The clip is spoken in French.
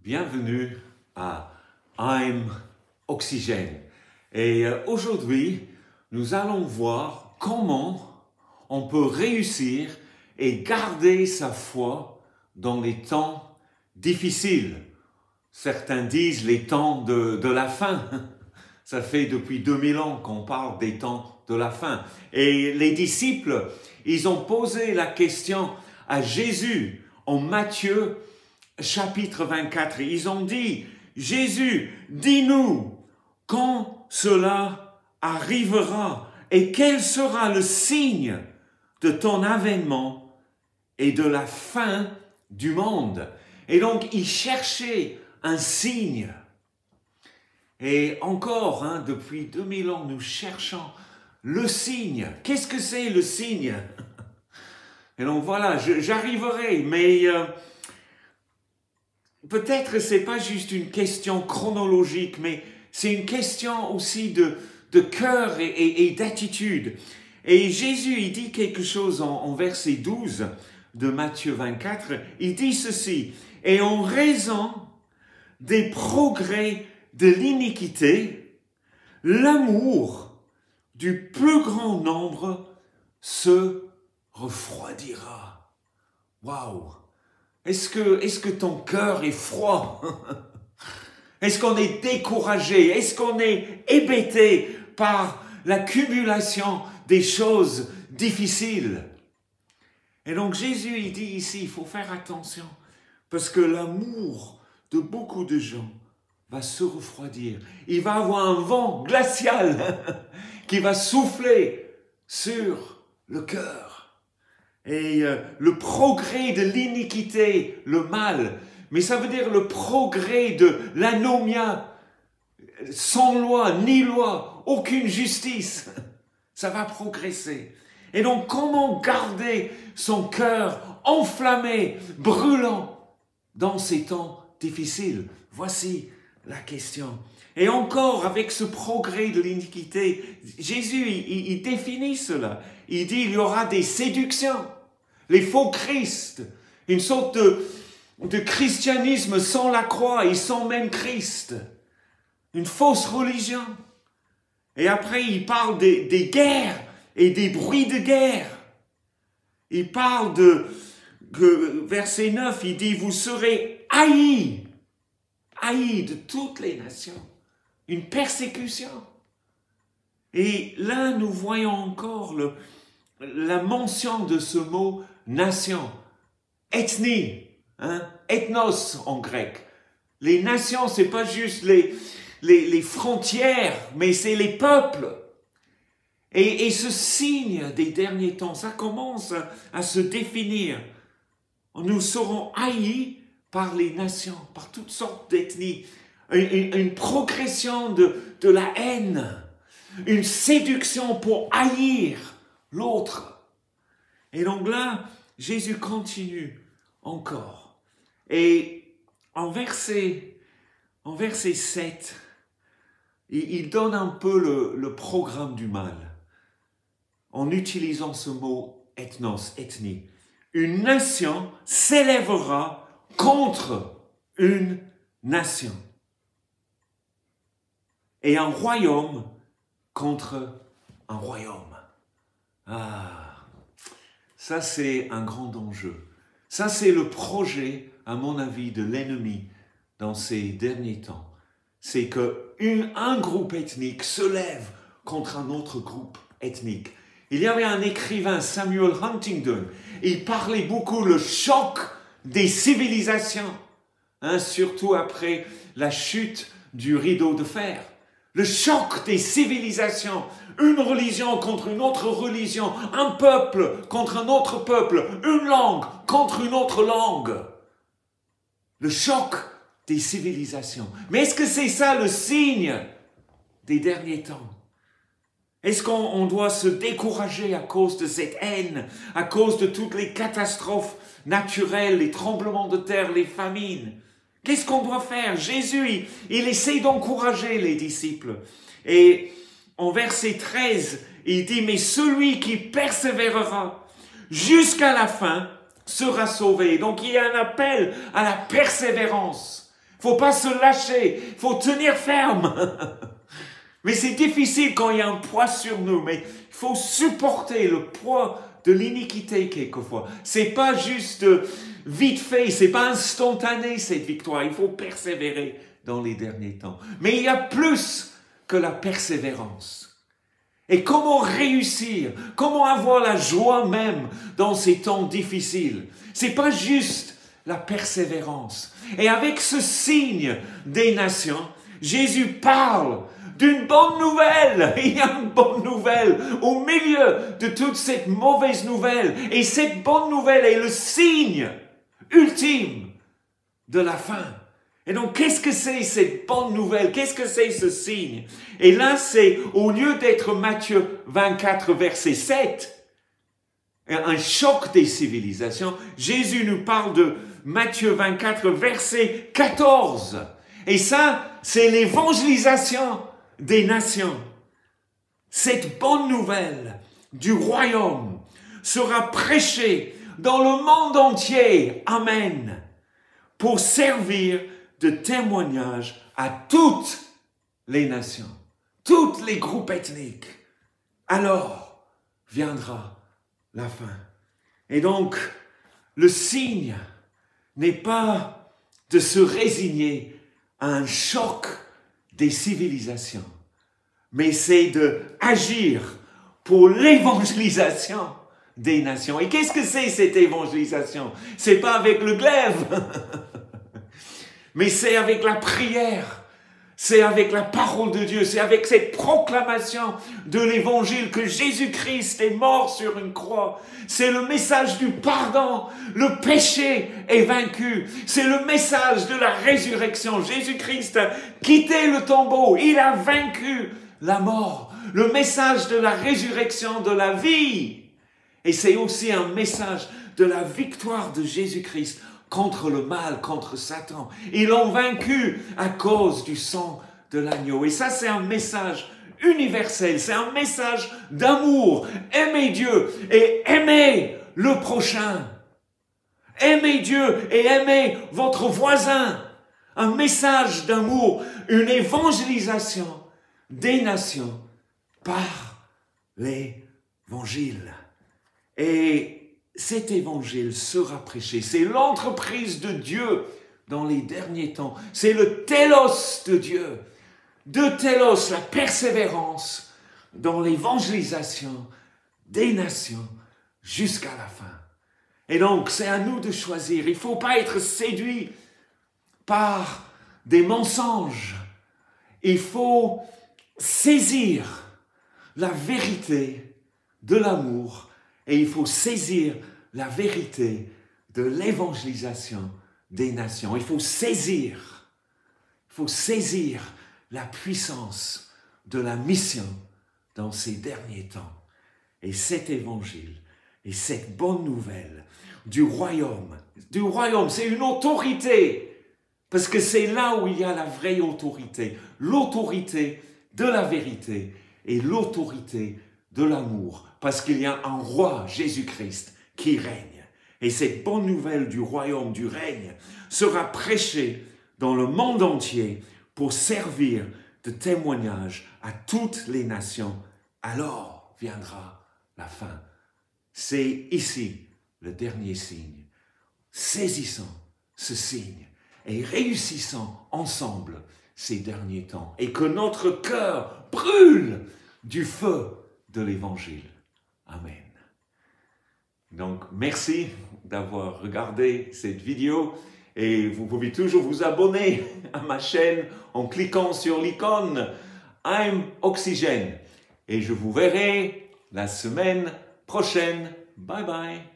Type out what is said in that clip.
Bienvenue à I'm Oxygène. Et aujourd'hui, nous allons voir comment on peut réussir et garder sa foi dans les temps difficiles. Certains disent les temps de la fin. Ça fait depuis 2000 ans qu'on parle des temps de la fin. Et les disciples, ils ont posé la question à Jésus en Matthieu chapitre 24. Ils ont dit, Jésus, dis-nous quand cela arrivera et quel sera le signe de ton avènement et de la fin du monde. Et donc, ils cherchaient un signe. Et encore, depuis 2000 ans, nous cherchons le signe. Qu'est-ce que c'est le signe? Et donc voilà, j'arriverai, mais peut-être c'est pas juste une question chronologique, mais c'est une question aussi de cœur et d'attitude. Et Jésus, il dit quelque chose en verset 12 de Matthieu 24, il dit ceci, « Et en raison des progrès de l'iniquité, l'amour du plus grand nombre se refroidira. » Waouh! Est-ce que ton cœur est froid? Est-ce qu'on est découragé? Est-ce qu'on est hébété par l'accumulation des choses difficiles? Et donc Jésus, il dit ici, il faut faire attention, parce que l'amour de beaucoup de gens va se refroidir. Il va avoir un vent glacial qui va souffler sur le cœur. Et le progrès de l'iniquité, le mal, mais ça veut dire le progrès de l'anomia, sans loi, ni loi, aucune justice, ça va progresser. Et donc comment garder son cœur enflammé, brûlant dans ces temps difficiles? Voici la question. Et encore, avec ce progrès de l'iniquité, Jésus, il définit cela. Il dit, il y aura des séductions, les faux Christ, une sorte de christianisme sans la croix et sans même Christ, une fausse religion. Et après, il parle des guerres et des bruits de guerre. Il parle verset 9, il dit, vous serez haïs de toutes les nations, une persécution. Et là, nous voyons encore la mention de ce mot nation, ethnie, ethnos en grec. Les nations, c'est pas juste les frontières, mais c'est les peuples. Et ce signe des derniers temps, ça commence à se définir. Nous serons haïs par les nations, par toutes sortes d'ethnies, une progression de la haine, une séduction pour haïr l'autre. Et donc là, Jésus continue encore. Et en verset 7, il donne un peu le programme du mal, en utilisant ce mot ethnos, ethnie. Une nation s'élèvera contre une nation et un royaume contre un royaume. Ah, ça c'est un grand enjeu. Ça c'est le projet, à mon avis, de l'ennemi dans ces derniers temps. C'est qu'un groupe ethnique se lève contre un autre groupe ethnique. Il y avait un écrivain, Samuel Huntington, il parlait beaucoup le choc des civilisations, surtout après la chute du rideau de fer. Le choc des civilisations, une religion contre une autre religion, un peuple contre un autre peuple, une langue contre une autre langue. Le choc des civilisations. Mais est-ce que c'est ça le signe des derniers temps? Est-ce qu'on doit se décourager à cause de cette haine, à cause de toutes les catastrophes naturelles, les tremblements de terre, les famines? Qu'est-ce qu'on doit faire? Jésus, il essaie d'encourager les disciples. Et en verset 13, il dit, « Mais celui qui persévérera jusqu'à la fin sera sauvé. » Donc il y a un appel à la persévérance. Faut pas se lâcher, faut tenir ferme. Mais c'est difficile quand il y a un poids sur nous, mais il faut supporter le poids de l'iniquité quelquefois. C'est pas juste vite fait, c'est pas instantané cette victoire, il faut persévérer dans les derniers temps. Mais il y a plus que la persévérance. Et comment réussir, comment avoir la joie même dans ces temps difficiles? C'est pas juste la persévérance. Et avec ce signe des nations, Jésus parle d'une bonne nouvelle. Il y a une bonne nouvelle au milieu de toute cette mauvaise nouvelle. Et cette bonne nouvelle est le signe ultime de la fin. Et donc, qu'est-ce que c'est cette bonne nouvelle? Qu'est-ce que c'est ce signe? Et là, c'est, au lieu d'être Matthieu 24, verset 7, un choc des civilisations, Jésus nous parle de Matthieu 24, verset 14. Et ça, c'est l'évangélisation des nations. Cette bonne nouvelle du royaume sera prêchée dans le monde entier. Amen. Pour servir de témoignage à toutes les nations, tous les groupes ethniques. Alors viendra la fin. Et donc, le signe n'est pas de se résigner à un choc des civilisations, mais c'est d'agir pour l'évangélisation des nations. Et qu'est-ce que c'est cette évangélisation? C'est pas avec le glaive, mais c'est avec la prière, c'est avec la parole de Dieu, c'est avec cette proclamation de l'évangile que Jésus-Christ est mort sur une croix. C'est le message du pardon, le péché est vaincu. C'est le message de la résurrection. Jésus-Christ a quitté le tombeau, il a vaincu la mort. Le message de la résurrection de la vie. Et c'est aussi un message de la victoire de Jésus-Christ contre le mal, contre Satan. Ils l'ont vaincu à cause du sang de l'agneau. Et ça, c'est un message universel. C'est un message d'amour. Aimez Dieu et aimez le prochain. Aimez Dieu et aimez votre voisin. Un message d'amour, une évangélisation des nations par l'évangile. Et cet évangile sera prêché. C'est l'entreprise de Dieu dans les derniers temps. C'est le télos de Dieu. De télos, la persévérance dans l'évangélisation des nations jusqu'à la fin. Et donc, c'est à nous de choisir. Il ne faut pas être séduit par des mensonges. Il faut saisir la vérité de l'amour. Et il faut saisir la vérité de l'évangélisation des nations. Il faut saisir la puissance de la mission dans ces derniers temps. Et cet évangile et cette bonne nouvelle du royaume, c'est une autorité, parce que c'est là où il y a la vraie autorité, l'autorité de la vérité et l'autorité de l'amour, parce qu'il y a un roi, Jésus-Christ, qui règne. Et cette bonne nouvelle du royaume, du règne, sera prêchée dans le monde entier pour servir de témoignage à toutes les nations. Alors viendra la fin. C'est ici le dernier signe. Saisissons ce signe et réussissons ensemble ces derniers temps. Et que notre cœur brûle du feu de l'Évangile. Amen. Donc, merci d'avoir regardé cette vidéo et vous pouvez toujours vous abonner à ma chaîne en cliquant sur l'icône I'm Oxygène. Et je vous verrai la semaine prochaine. Bye bye.